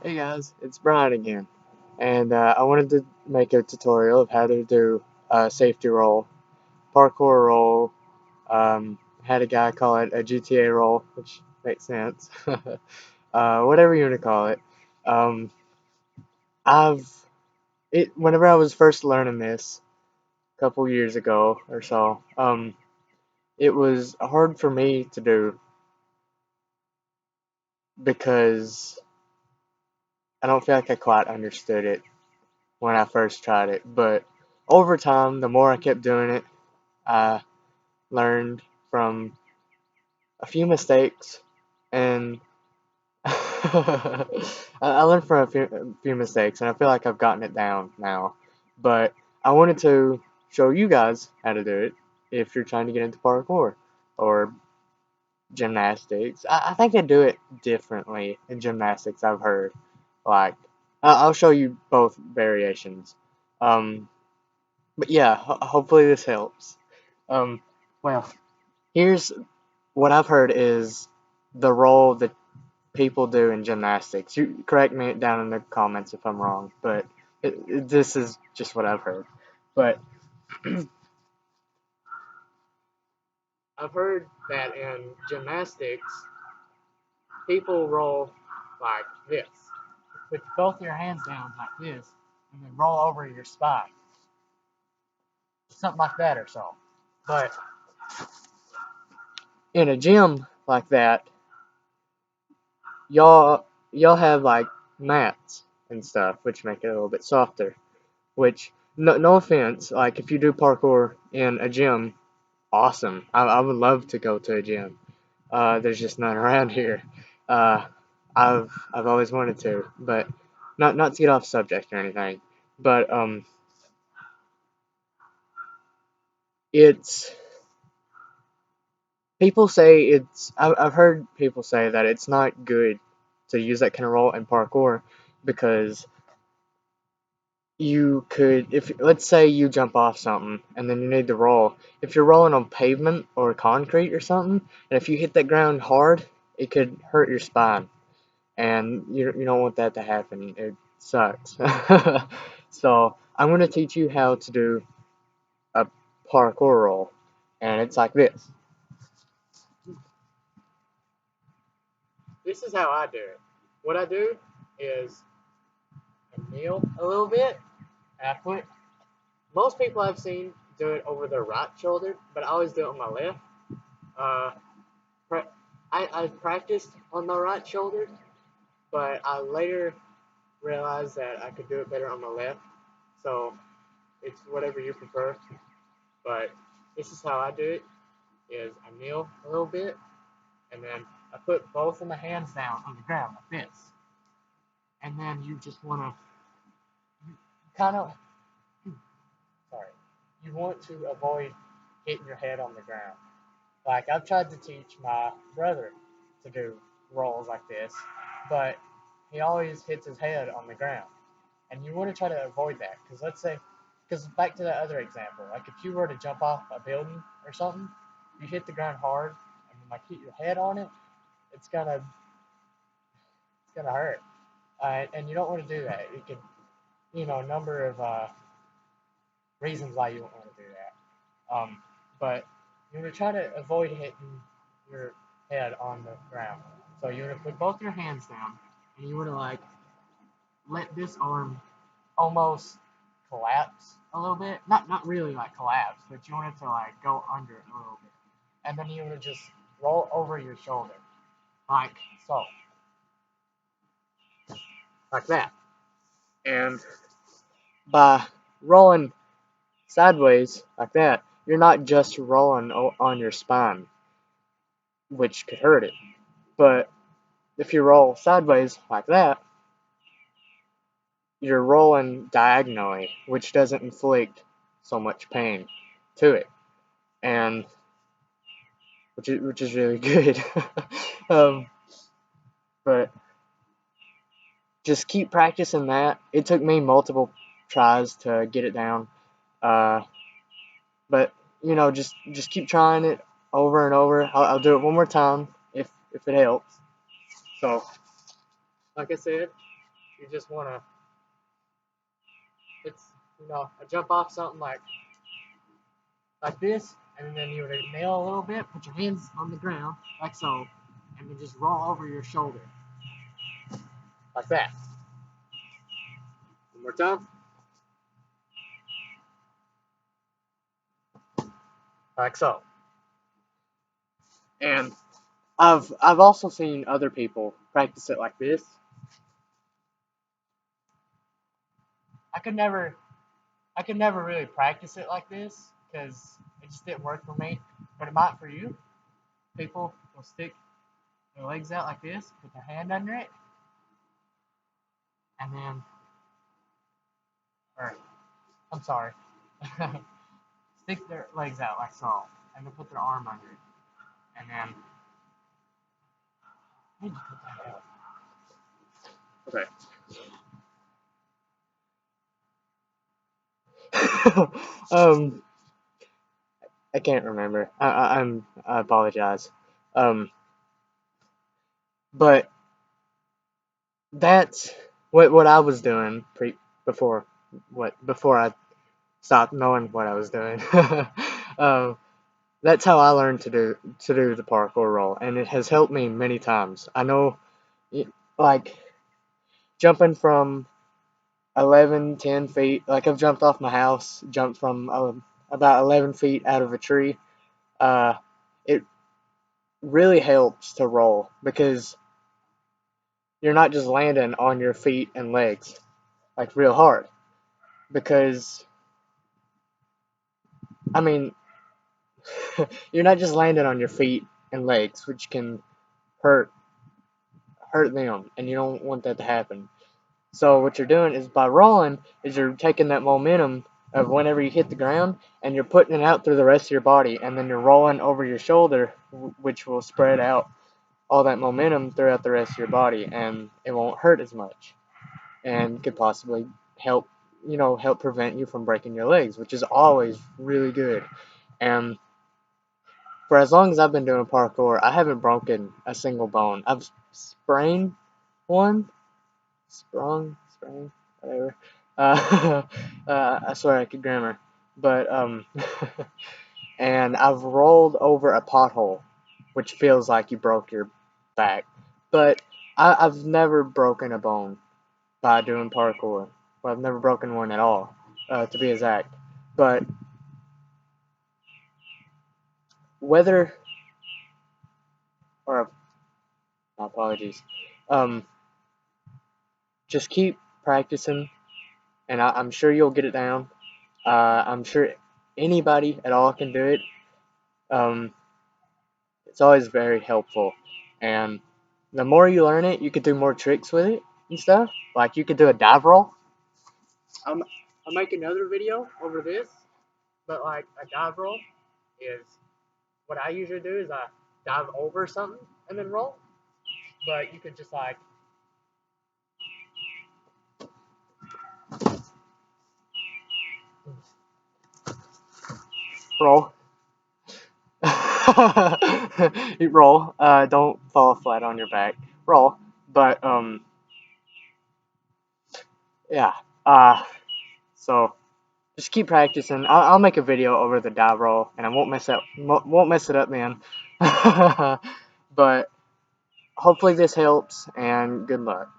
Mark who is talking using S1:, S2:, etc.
S1: Hey guys, it's Brian again, and I wanted to make a tutorial of how to do a safety roll, parkour roll. Had a guy call it a GTA roll, which makes sense. Whatever you want to call it. Um, I've whenever I was first learning this a couple years ago or so, it was hard for me to do because I don't feel like I quite understood it when I first tried it, but over time, the more I kept doing it, I learned from a few mistakes, and I learned from a few mistakes, and I feel like I've gotten it down now. But I wanted to show you guys how to do it if you're trying to get into parkour or gymnastics. I think they do it differently in gymnastics, I've heard. Like, I'll show you both variations. Um, but yeah, hopefully this helps. Um, well, here's what I've heard is the role that people do in gymnastics. You correct me down in the comments if I'm wrong, but this is just what I've heard. But I've heard that in gymnastics, people roll like this. Put both your hands down like this, and then roll over your spine. Something like that or so. But in a gym like that, y'all have like mats and stuff, which make it a little bit softer. Which no offense, like if you do parkour in a gym, awesome. I would love to go to a gym. There's just none around here. Uh, I've always wanted to, but not to get off subject or anything. But it's people say I've heard people say that it's not good to use that kind of roll in parkour because you could, if let's say you jump off something and then you need to roll, if you're rolling on pavement or concrete or something, and if you hit that ground hard, it could hurt your spine, and you don't want that to happen. It sucks. So I'm going to teach you how to do a parkour roll, and it's like this. This is how I do it. What I do is I kneel a little bit, and I put, most people I've seen do it over their right shoulder, but I always do it on my left. Uh, I practiced on my right shoulder, but I later realized that I could do it better on my left. So it's whatever you prefer. But this is how I do it: is I kneel a little bit, and then I put both of my hands down on the ground like this, and then you just want to kind of sorry, you want to avoid hitting your head on the ground. Like I've tried to teach my brother to do rolls like this, but he always hits his head on the ground. And you want to try to avoid that because let's say, because back to that other example, like if you were to jump off a building or something, you hit the ground hard and then like hit your head on it, it's gonna hurt. And you don't want to do that. It could, a number of reasons why you don't want to do that. But you want to try to avoid hitting your head on the ground. So you want to put both your hands down, and you want to like let this arm almost collapse a little bit. Not really like collapse, but you want it to like go under it a little bit. And then you want to just roll over your shoulder. Like so. Like that. And by rolling sideways like that, you're not just rolling on your spine, which could hurt it. But if you roll sideways like that, you're rolling diagonally, which doesn't inflict so much pain to it, and which is really good. um, but just keep practicing that. It took me multiple tries to get it down, uh, but just keep trying it over and over. I'll do it one more time if it helps. So, like I said, You just want to, it's, jump off something like this, and then you would nail a little bit, put your hands on the ground, like so, and then just roll over your shoulder. Like that. One more time. Like so. And I've also seen other people practice it like this. I could never really practice it like this because it just didn't work for me. But it might for you. People will stick their legs out like this, put their hand under it, and then, or I'm sorry, stick their legs out like so, and then put their arm under it, and then. I need to put that out. Okay. I can't remember. I apologize. But that's what I was doing before before I stopped knowing what I was doing. um, that's how I learned to do the parkour roll, and it has helped me many times. I know, like jumping from 11, 10 feet. Like I've jumped off my house, jumped from about 11 feet out of a tree. It really helps to roll because you're not just landing on your feet and legs like real hard. Because I mean, you're not just landing on your feet and legs, which can hurt them, and you don't want that to happen. So what you're doing is by rolling, is you're taking that momentum of whenever you hit the ground, and you're putting it out through the rest of your body, and then you're rolling over your shoulder, which will spread out all that momentum throughout the rest of your body, and it won't hurt as much, and could possibly help help prevent you from breaking your legs, which is always really good. And for as long as I've been doing parkour, I haven't broken a single bone. I've sprained one, sprained, whatever. I swear I could grammar, but and I've rolled over a pothole, which feels like you broke your back, but I've never broken a bone by doing parkour. Well, I've never broken one at all, to be exact. But whether, or my apologies, um, just keep practicing, and I'm sure you'll get it down. I'm sure anybody at all can do it. Um, it's always very helpful, and the more you learn it, you could do more tricks with it and stuff. Like you could do a dive roll. I'll make another video over this, but like a dive roll is what I usually do is I dive over something and then roll. But you could just like roll. You roll. Don't fall flat on your back. Roll. But yeah. So just keep practicing. I'll make a video over the dive roll, and I won't mess it up, man. But hopefully this helps, and good luck.